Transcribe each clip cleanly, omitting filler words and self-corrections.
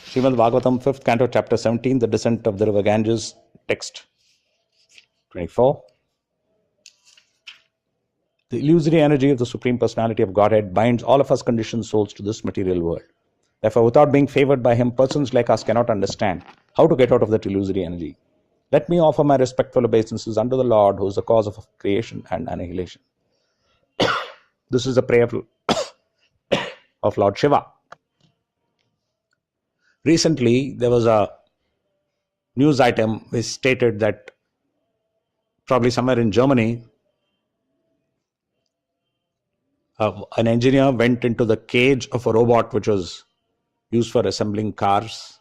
Srimad Bhagavatam, 5th canto, chapter 17, the descent of the river Ganges, text 24. The illusory energy of the Supreme Personality of Godhead binds all of us conditioned souls to this material world. Therefore, without being favored by Him, persons like us cannot understand how to get out of that illusory energy. Let me offer my respectful obeisances unto the Lord, who is the cause of creation and annihilation. This is a prayer of Lord Shiva. Recently, there was a news item which stated that probably somewhere in Germany, an engineer went into the cage of a robot which was used for assembling cars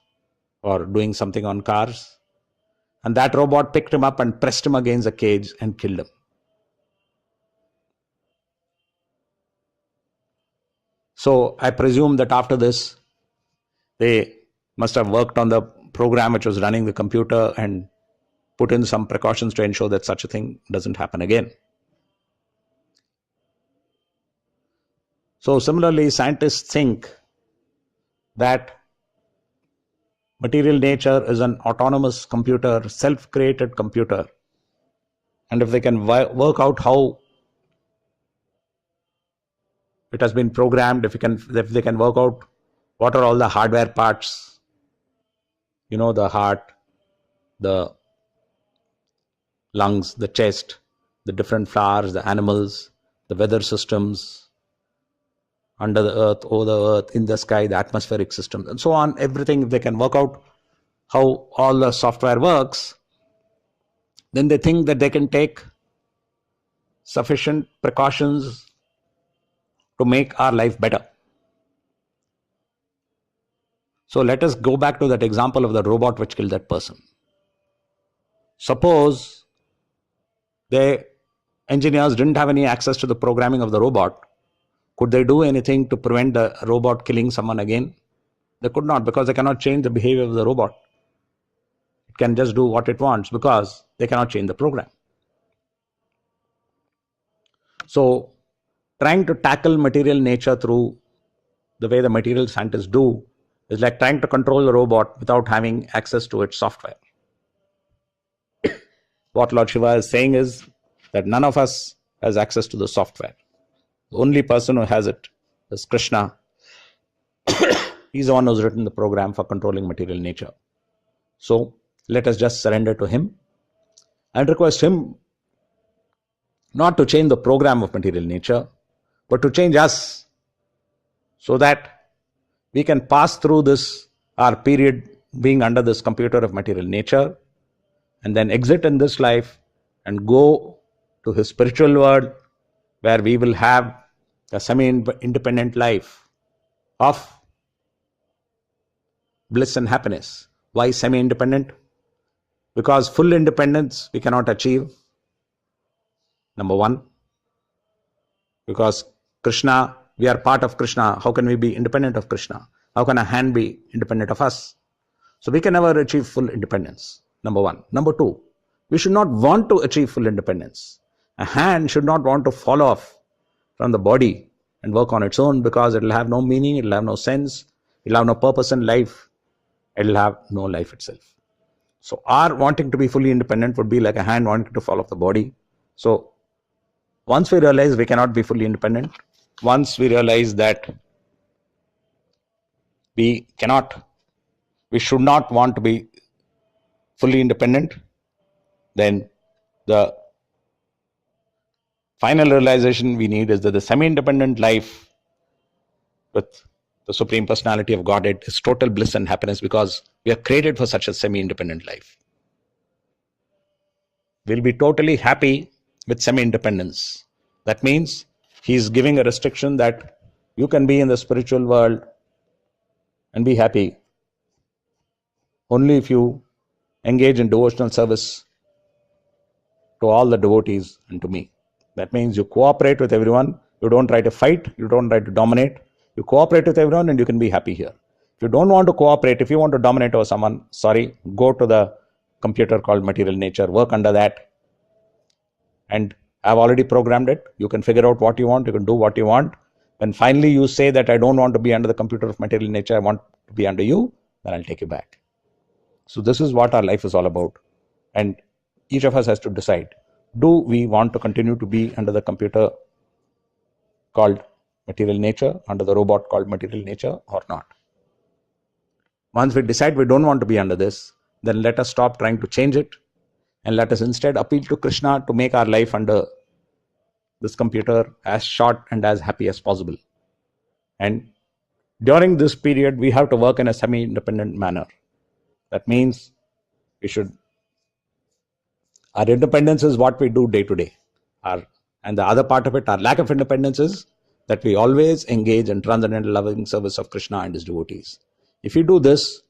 or doing something on cars. And that robot picked him up and pressed him against the cage and killed him. So I presume that after this, they must have worked on the program which was running the computer and put in some precautions to ensure that such a thing doesn't happen again. So similarly, scientists think that material nature is an autonomous computer, self-created computer. And if they can work out how it has been programmed, if they can work out what are all the hardware parts, the heart, the lungs, the chest, the different flowers, the animals, the weather systems, under the earth, over the earth, in the sky, the atmospheric system, and so on, everything, if they can work out how all the software works, then they think that they can take sufficient precautions to make our life better. So let us go back to that example of the robot which killed that person. Suppose the engineers didn't have any access to the programming of the robot. Could they do anything to prevent the robot killing someone again? They could not, because they cannot change the behavior of the robot. It can just do what it wants because they cannot change the program. So trying to tackle material nature through the way the material scientists do is like trying to control the robot without having access to its software. What Lord Shiva is saying is that none of us has access to the software. The only person who has it is Krishna. He's the one who's written the program for controlling material nature. So let us just surrender to Him and request Him not to change the program of material nature, but to change us so that we can pass through this, our period being under this computer of material nature, and then exit in this life and go to His spiritual world, where we will have a semi-independent life of bliss and happiness. Why semi-independent? Because full independence we cannot achieve. Number one, because Krishna, we are part of Krishna. How can we be independent of Krishna? How can a hand be independent of us? So we can never achieve full independence. Number one. Number two, we should not want to achieve full independence. A hand should not want to fall off from the body and work on its own, because it will have no meaning, it will have no sense, it will have no purpose in life, it will have no life itself. So our wanting to be fully independent would be like a hand wanting to fall off the body. So once we realize we cannot be fully independent, once we realize that we should not want to be fully independent, then the final realization we need is that the semi-independent life with the Supreme Personality of Godhead is total bliss and happiness, because we are created for such a semi-independent life. We'll be totally happy with semi-independence. That means He is giving a restriction that you can be in the spiritual world and be happy only if you engage in devotional service to all the devotees and to me. That means you cooperate with everyone. You don't try to fight. You don't try to dominate. You cooperate with everyone and you can be happy here. If you don't want to cooperate, if you want to dominate over someone, sorry, go to the computer called material nature, work under that. And I've already programmed it. You can figure out what you want. You can do what you want. When finally you say that I don't want to be under the computer of material nature, I want to be under you, then I'll take you back. So this is what our life is all about. And each of us has to decide, do we want to continue to be under the computer called material nature, under the robot called material nature, or not? Once we decide we don't want to be under this, then let us stop trying to change it, and let us instead appeal to Krishna to make our life under this computer as short and as happy as possible. And during this period, we have to work in a semi-independent manner. That means our independence is what we do day to day. And the other part of it, our lack of independence, is that we always engage in transcendental loving service of Krishna and his devotees. If you do this,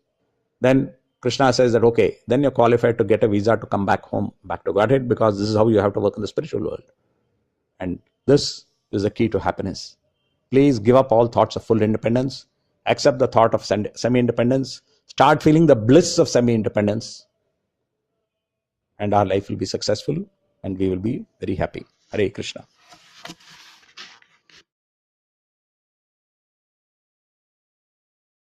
then Krishna says that, okay, then you're qualified to get a visa to come back home, back to Godhead, because this is how you have to work in the spiritual world. And this is the key to happiness. Please give up all thoughts of full independence. Accept the thought of semi-independence. Start feeling the bliss of semi-independence. And our life will be successful and we will be very happy. Hare Krishna.